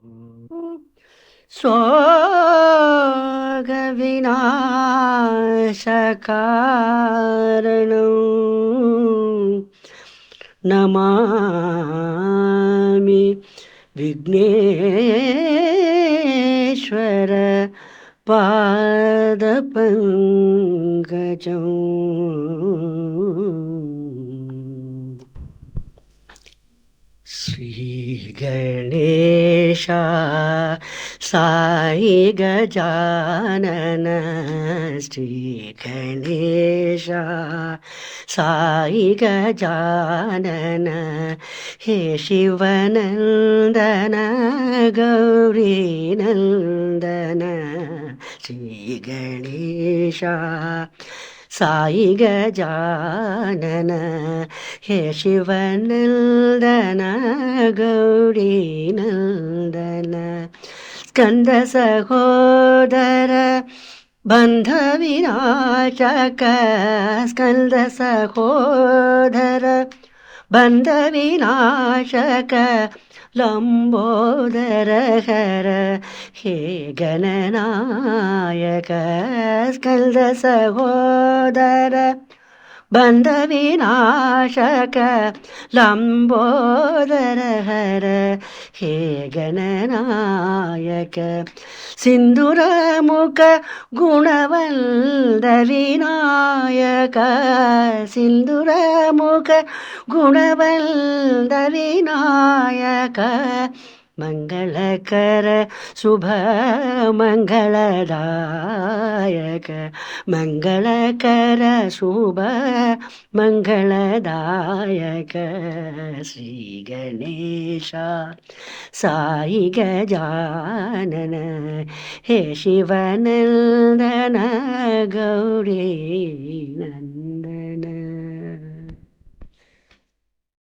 स्वोगविनाशकारणं नमामि विघ्नेश्वर पादपङ्कजम् श्रीगणेश साई गजानन श्रीगणेश साई गजानन हे शिवनन्दन गौरीनन्दन श्रीगणेश साई गजानन हे शिवनन्दन गौरीनन्दन स्कन्द सहोदर बन्धविनाशक स्कन्द सहोदर बन्धविनाशक लम्बोदर हर हे गणनायक स्कन्द सहोदर बन्धविनाशक लम्बोदर हर हे गणनायक सिन्दूरमुख गुणवन्द विनायक सिन्दूरमुख गुणवन्द विनायक मंगलकर शुभ मंगलदायक मंगलकर शुभ मंगलदायक श्री गणेश साई गजानन हे शिवनंदन गौरी नंदन।